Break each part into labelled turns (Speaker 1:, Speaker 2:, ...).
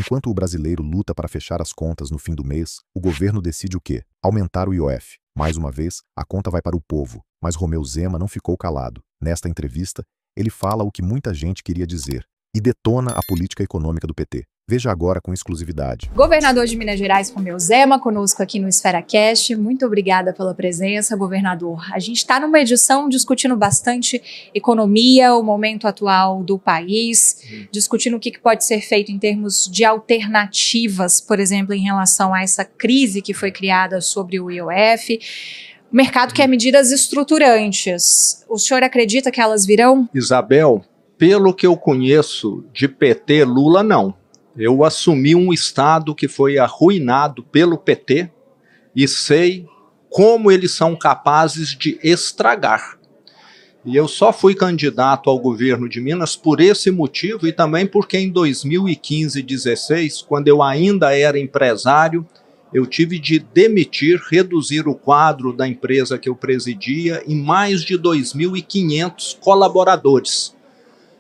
Speaker 1: Enquanto o brasileiro luta para fechar as contas no fim do mês, o governo decide o quê? Aumentar o IOF. Mais uma vez, a conta vai para o povo, mas Romeu Zema não ficou calado. Nesta entrevista, ele fala o que muita gente queria dizer e detona a política econômica do PT. Veja agora com exclusividade.
Speaker 2: Governador de Minas Gerais, Romeu Zema, conosco aqui no EsferaCast. Muito obrigada pela presença, governador. A gente está numa edição discutindo bastante economia, o momento atual do país, discutindo o que pode ser feito em termos de alternativas, por exemplo, em relação a essa crise que foi criada sobre o IOF. O mercado quer medidas estruturantes. O senhor acredita que elas virão?
Speaker 3: Isabel, pelo que eu conheço de PT, Lula, não. Eu assumi um estado que foi arruinado pelo PT e sei como eles são capazes de estragar. E eu só fui candidato ao governo de Minas por esse motivo e também porque em 2015 e 2016, quando eu ainda era empresário, eu tive de demitir, reduzir o quadro da empresa que eu presidia em mais de 2.500 colaboradores.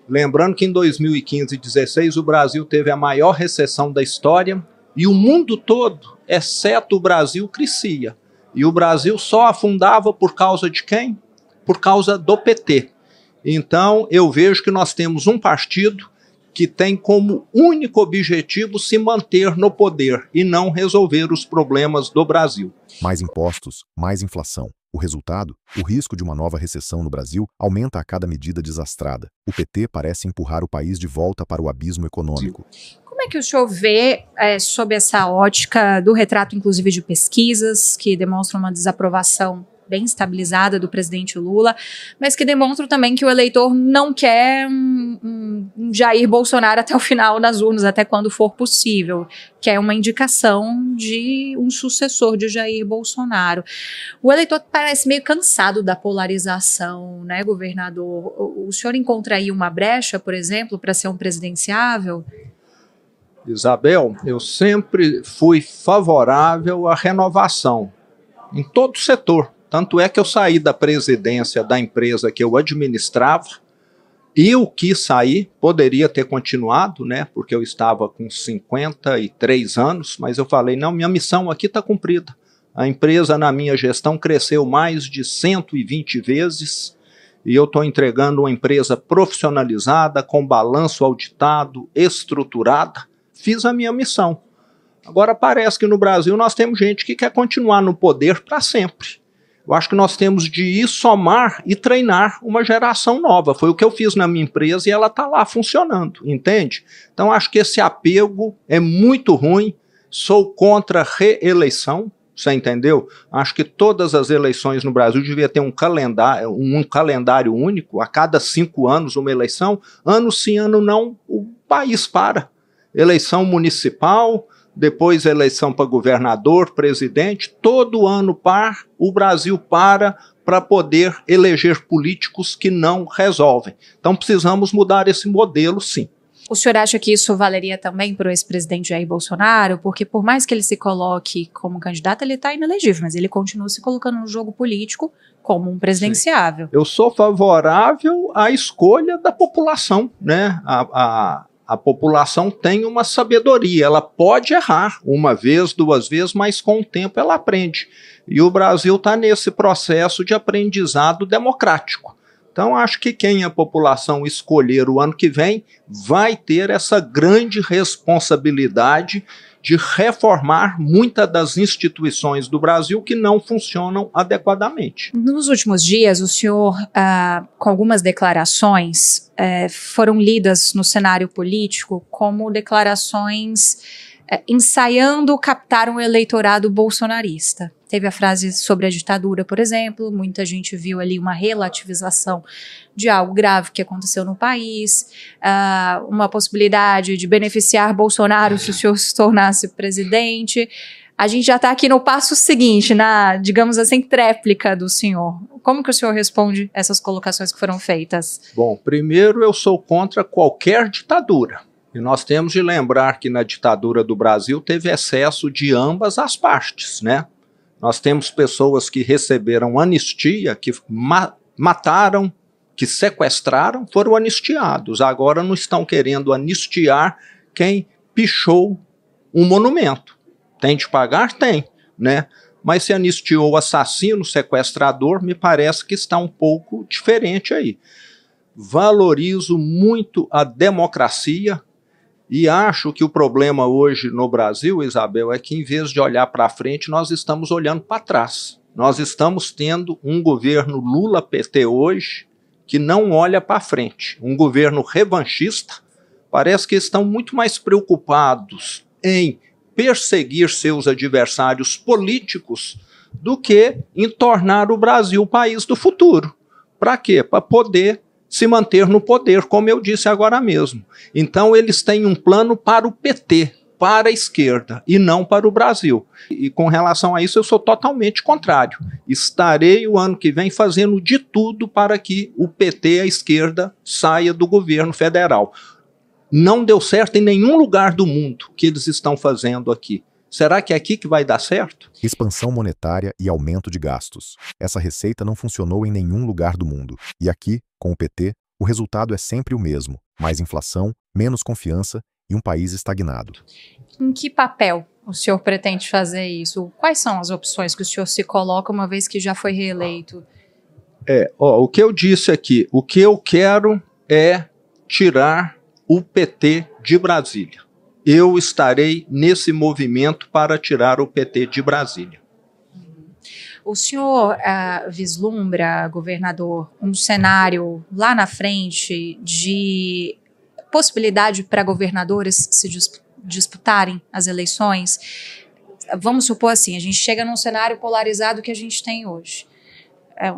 Speaker 3: Lembrando que em 2015 e 2016 o Brasil teve a maior recessão da história e o mundo todo, exceto o Brasil, crescia. E o Brasil só afundava por causa de quem? Por causa do PT. Então eu vejo que nós temos um partido que tem como único objetivo se manter no poder e não resolver os problemas do Brasil.
Speaker 1: Mais impostos, mais inflação. O resultado, o risco de uma nova recessão no Brasil, aumenta a cada medida desastrada. O PT parece empurrar o país de volta para o abismo econômico.
Speaker 2: Como é que o senhor vê sob essa ótica do retrato, inclusive, de pesquisas que demonstram uma desaprovação bem estabilizada do presidente Lula, mas que demonstram também que o eleitor não quer um Jair Bolsonaro até o final das urnas, até quando for possível, quer uma indicação de um sucessor de Jair Bolsonaro. O eleitor parece meio cansado da polarização, né, governador? O senhor encontra aí uma brecha, por exemplo, para ser um presidenciável?
Speaker 3: Isabel, eu sempre fui favorável à renovação em todo o setor. Tanto é que eu saí da presidência da empresa que eu administrava, eu quis sair, poderia ter continuado, né, porque eu estava com 53 anos, mas eu falei, não, minha missão aqui está cumprida. A empresa na minha gestão cresceu mais de 120 vezes e eu estou entregando uma empresa profissionalizada, com balanço auditado, estruturada. Fiz a minha missão. Agora parece que no Brasil nós temos gente que quer continuar no poder para sempre. Eu acho que nós temos de ir somar e treinar uma geração nova. Foi o que eu fiz na minha empresa e ela está lá funcionando, entende? Então acho que esse apego é muito ruim. Sou contra a reeleição, você entendeu? Acho que todas as eleições no Brasil devia ter um calendário único, a cada 5 anos uma eleição. Ano sim, ano não, o país para. Eleição municipal, depois eleição para governador, presidente, todo ano o Brasil para poder eleger políticos que não resolvem. Então precisamos mudar esse modelo, sim.
Speaker 2: O senhor acha que isso valeria também para o ex-presidente Jair Bolsonaro? Porque por mais que ele se coloque como candidato, ele está inelegível, mas ele continua se colocando no jogo político como um presidenciável.
Speaker 3: Sim. Eu sou favorável à escolha da população, né? A população tem uma sabedoria, ela pode errar uma vez, 2 vezes, mas com o tempo ela aprende. E o Brasil está nesse processo de aprendizado democrático. Então acho que quem a população escolher o ano que vem vai ter essa grande responsabilidade de reformar muitas das instituições do Brasil que não funcionam adequadamente.
Speaker 2: Nos últimos dias, o senhor, com algumas declarações, foram lidas no cenário político como declarações ensaiando captar um eleitorado bolsonarista. Teve a frase sobre a ditadura, por exemplo, muita gente viu ali uma relativização de algo grave que aconteceu no país, uma possibilidade de beneficiar Bolsonaro se o senhor se tornasse presidente. A gente já está aqui no passo seguinte, na, digamos assim, tréplica do senhor. Como que o senhor responde essas colocações que foram feitas?
Speaker 3: Bom, primeiro eu sou contra qualquer ditadura. E nós temos de lembrar que na ditadura do Brasil teve excesso de ambas as partes, né? Nós temos pessoas que receberam anistia, que mataram, que sequestraram, foram anistiados. Agora não estão querendo anistiar quem pichou um monumento. Tem de pagar? Tem, né? Mas se anistiou o assassino, o sequestrador, me parece que está um pouco diferente aí. Valorizo muito a democracia e acho que o problema hoje no Brasil, Isabel, é que em vez de olhar para frente, nós estamos olhando para trás. Nós estamos tendo um governo Lula-PT hoje que não olha para frente. Um governo revanchista. Parece que estão muito mais preocupados em perseguir seus adversários políticos do que em tornar o Brasil o país do futuro. Para quê? Para poder se manter no poder, como eu disse agora mesmo. Então eles têm um plano para o PT, para a esquerda, e não para o Brasil. E com relação a isso eu sou totalmente contrário. Estarei o ano que vem fazendo de tudo para que o PT, a esquerda, saia do governo federal. Não deu certo em nenhum lugar do mundo que eles estão fazendo aqui. Será que é aqui que vai dar certo?
Speaker 1: Expansão monetária e aumento de gastos. Essa receita não funcionou em nenhum lugar do mundo. E aqui, com o PT, o resultado é sempre o mesmo. Mais inflação, menos confiança e um país estagnado.
Speaker 2: Em que papel o senhor pretende fazer isso? Quais são as opções que o senhor se coloca uma vez que já foi reeleito?
Speaker 3: O que eu disse aqui, o que eu quero é tirar o PT de Brasília. Eu estarei nesse movimento para tirar o PT de Brasília.
Speaker 2: O senhor vislumbra, governador, um cenário lá na frente de possibilidade para governadores se disputarem as eleições? Vamos supor assim, a gente chega num cenário polarizado que a gente tem hoje.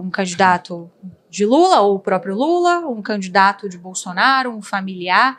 Speaker 2: Um candidato de Lula ou o próprio Lula, um candidato de Bolsonaro, um familiar,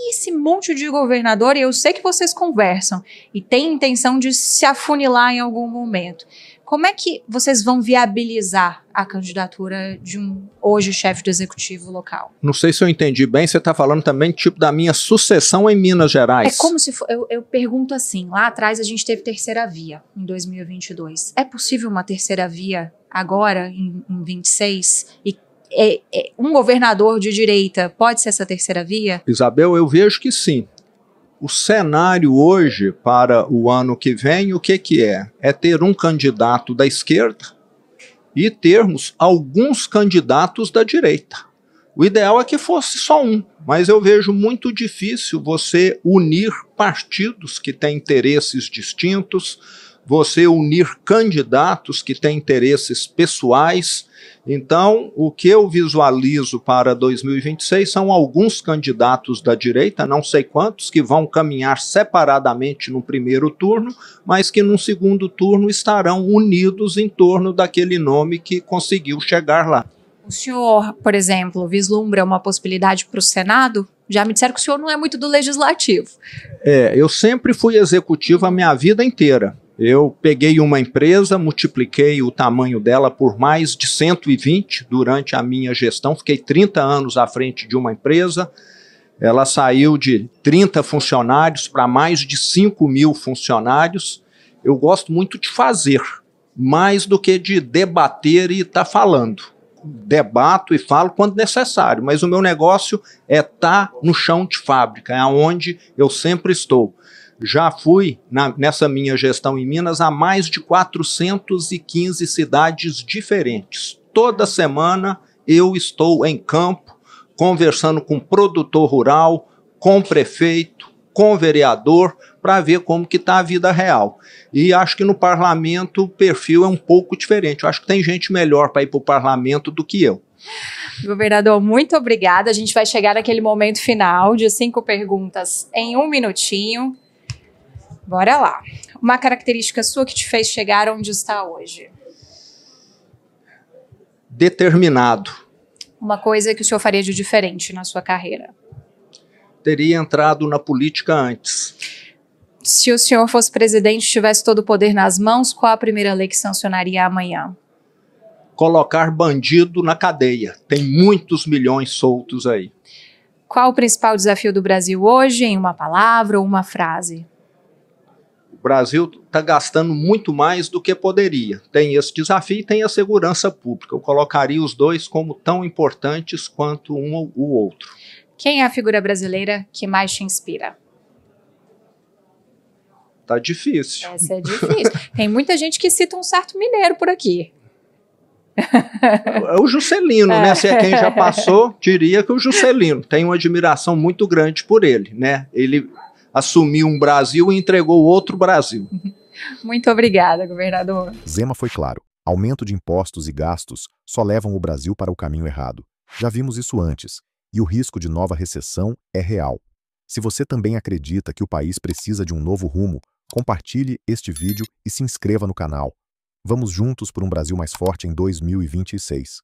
Speaker 2: e esse monte de governador, e eu sei que vocês conversam e têm intenção de se afunilar em algum momento. Como é que vocês vão viabilizar a candidatura de um hoje chefe do executivo local?
Speaker 3: Não sei se eu entendi bem, você está falando também tipo da minha sucessão em Minas Gerais.
Speaker 2: É como se eu pergunto assim, lá atrás a gente teve terceira via em 2022. É possível uma terceira via agora em 26 e um governador de direita pode ser essa terceira via?
Speaker 3: Isabel, eu vejo que sim. O cenário hoje para o ano que vem, o que é? É ter um candidato da esquerda e termos alguns candidatos da direita. O ideal é que fosse só um, mas eu vejo muito difícil você unir partidos que têm interesses distintos, você unir candidatos que têm interesses pessoais. Então, o que eu visualizo para 2026 são alguns candidatos da direita, não sei quantos, que vão caminhar separadamente no primeiro turno, mas que no segundo turno estarão unidos em torno daquele nome que conseguiu chegar lá.
Speaker 2: O senhor, por exemplo, vislumbra uma possibilidade para o Senado? Já me disseram que o senhor não é muito do legislativo.
Speaker 3: Eu sempre fui executivo a minha vida inteira. Eu peguei uma empresa, multipliquei o tamanho dela por mais de 120 durante a minha gestão. Fiquei 30 anos à frente de uma empresa. Ela saiu de 30 funcionários para mais de 5.000 funcionários. Eu gosto muito de fazer, mais do que de debater e estar falando. Debato e falo quando necessário, mas o meu negócio é estar no chão de fábrica, é onde eu sempre estou. Já fui, nessa minha gestão em Minas, a mais de 415 cidades diferentes. Toda semana eu estou em campo, conversando com produtor rural, com prefeito, com vereador, para ver como que está a vida real. E acho que no parlamento o perfil é um pouco diferente. Eu acho que tem gente melhor para ir para o parlamento do que eu.
Speaker 2: Governador, muito obrigada. A gente vai chegar naquele momento final de 5 perguntas em 1 minutinho. Bora lá. Uma característica sua que te fez chegar onde está hoje?
Speaker 3: Determinado.
Speaker 2: Uma coisa que o senhor faria de diferente na sua carreira?
Speaker 3: Teria entrado na política antes.
Speaker 2: Se o senhor fosse presidente e tivesse todo o poder nas mãos, qual a primeira lei que sancionaria amanhã?
Speaker 3: Colocar bandido na cadeia. Tem muitos milhões soltos aí.
Speaker 2: Qual o principal desafio do Brasil hoje, em uma palavra ou uma frase?
Speaker 3: O Brasil está gastando muito mais do que poderia. Tem esse desafio e tem a segurança pública. Eu colocaria os dois como tão importantes quanto um ou o outro.
Speaker 2: Quem é a figura brasileira que mais te inspira?
Speaker 3: Tá difícil.
Speaker 2: Essa é difícil. Tem muita gente que cita um certo mineiro por aqui.
Speaker 3: É o Juscelino, né? Se é quem já passou, diria que o Juscelino. Tem uma admiração muito grande por ele, né? Ele assumiu um Brasil e entregou outro Brasil.
Speaker 2: Muito obrigada, governador.
Speaker 1: Zema foi claro. Aumento de impostos e gastos só levam o Brasil para o caminho errado. Já vimos isso antes, e o risco de nova recessão é real. Se você também acredita que o país precisa de um novo rumo, compartilhe este vídeo e se inscreva no canal. Vamos juntos por um Brasil mais forte em 2026.